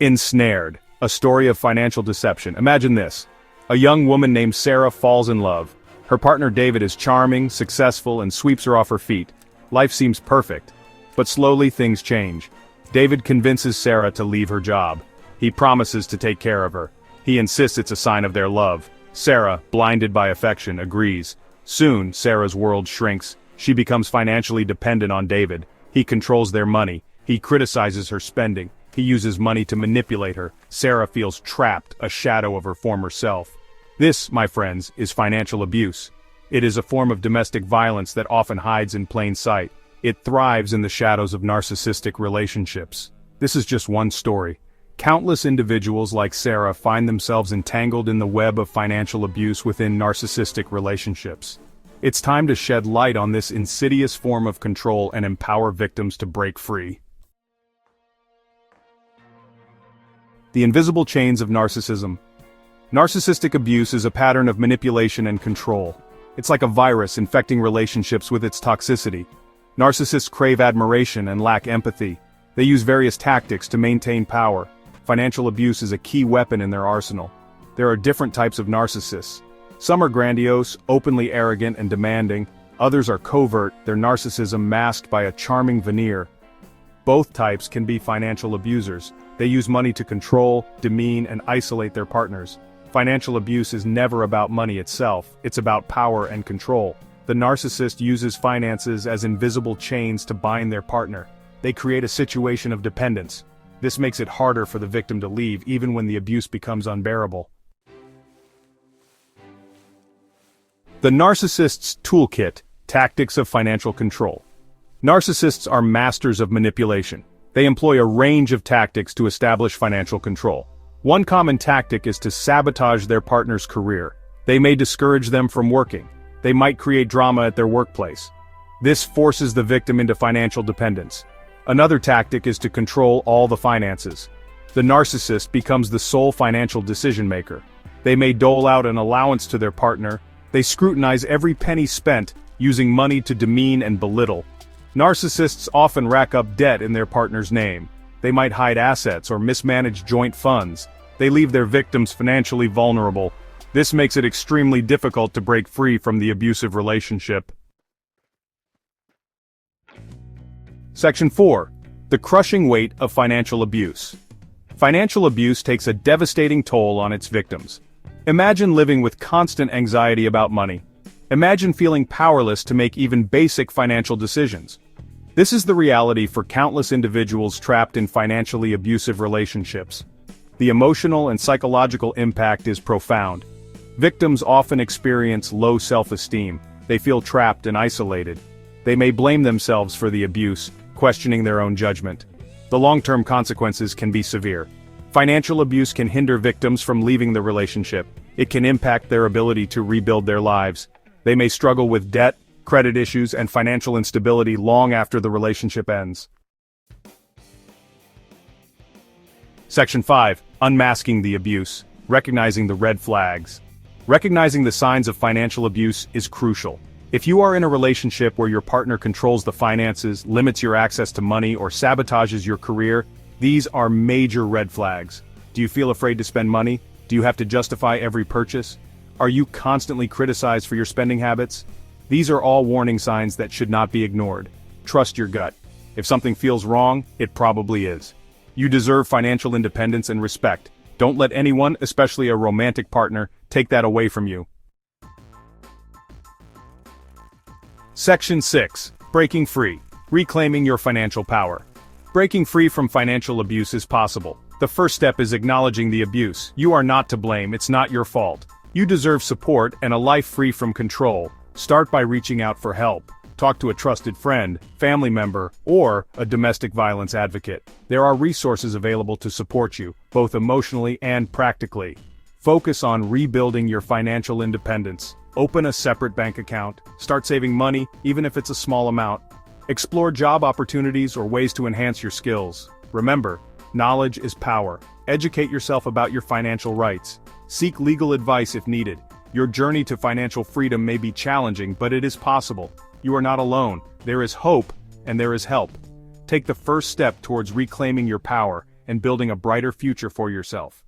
Ensnared. A story of financial deception. Imagine this. A young woman named Sarah falls in love. Her partner David is charming, successful, and sweeps her off her feet. Life seems perfect. But slowly things change. David convinces Sarah to leave her job. He promises to take care of her. He insists it's a sign of their love. Sarah, blinded by affection, agrees. Soon, Sarah's world shrinks. She becomes financially dependent on David. He controls their money. He criticizes her spending. He uses money to manipulate her. Sarah feels trapped, a shadow of her former self. This, my friends, is financial abuse. It is a form of domestic violence that often hides in plain sight. It thrives in the shadows of narcissistic relationships. This is just one story. Countless individuals like Sarah find themselves entangled in the web of financial abuse within narcissistic relationships. It's time to shed light on this insidious form of control and empower victims to break free. The invisible chains of narcissism. Narcissistic abuse is a pattern of manipulation and control. It's like a virus infecting relationships with its toxicity. Narcissists crave admiration and lack empathy. They use various tactics to maintain power. Financial abuse is a key weapon in their arsenal. There are different types of narcissists. Some are grandiose, openly arrogant and demanding. Others are covert, their narcissism masked by a charming veneer. Both types can be financial abusers. They use money to control, demean, and isolate their partners. Financial abuse is never about money itself, it's about power and control. The narcissist uses finances as invisible chains to bind their partner. They create a situation of dependence. This makes it harder for the victim to leave even when the abuse becomes unbearable. The Narcissist's Toolkit: Tactics of Financial Control. Narcissists are masters of manipulation. They employ a range of tactics to establish financial control. One common tactic is to sabotage their partner's career. They may discourage them from working. They might create drama at their workplace. This forces the victim into financial dependence. Another tactic is to control all the finances. The narcissist becomes the sole financial decision-maker. They may dole out an allowance to their partner. They scrutinize every penny spent, using money to demean and belittle. Narcissists often rack up debt in their partner's name. They might hide assets or mismanage joint funds. They leave their victims financially vulnerable. This makes it extremely difficult to break free from the abusive relationship. Section 4. The crushing weight of financial abuse. Financial abuse takes a devastating toll on its victims. Imagine living with constant anxiety about money. Imagine feeling powerless to make even basic financial decisions. This is the reality for countless individuals trapped in financially abusive relationships. The emotional and psychological impact is profound. Victims often experience low self-esteem. They feel trapped and isolated. They may blame themselves for the abuse, questioning their own judgment. The long-term consequences can be severe. Financial abuse can hinder victims from leaving the relationship. It can impact their ability to rebuild their lives. They may struggle with debt, credit issues, and financial instability long after the relationship ends. Section 5. Unmasking the abuse. Recognizing the red flags. Recognizing the signs of financial abuse is crucial. If you are in a relationship where your partner controls the finances, limits your access to money, or sabotages your career, these are major red flags. Do you feel afraid to spend money? Do you have to justify every purchase? Are you constantly criticized for your spending habits? These are all warning signs that should not be ignored. Trust your gut. If something feels wrong, it probably is. You deserve financial independence and respect. Don't let anyone, especially a romantic partner, take that away from you. Section 6. Breaking free. Reclaiming your financial power. Breaking free from financial abuse is possible. The first step is acknowledging the abuse. You are not to blame, it's not your fault. You deserve support and a life free from control. Start by reaching out for help. Talk to a trusted friend, family member, or a domestic violence advocate. There are resources available to support you, both emotionally and practically. Focus on rebuilding your financial independence. Open a separate bank account. Start saving money, even if it's a small amount. Explore job opportunities or ways to enhance your skills. Remember, knowledge is power. Educate yourself about your financial rights. Seek legal advice if needed. Your journey to financial freedom may be challenging, but it is possible. You are not alone. There is hope, and there is help. Take the first step towards reclaiming your power, and building a brighter future for yourself.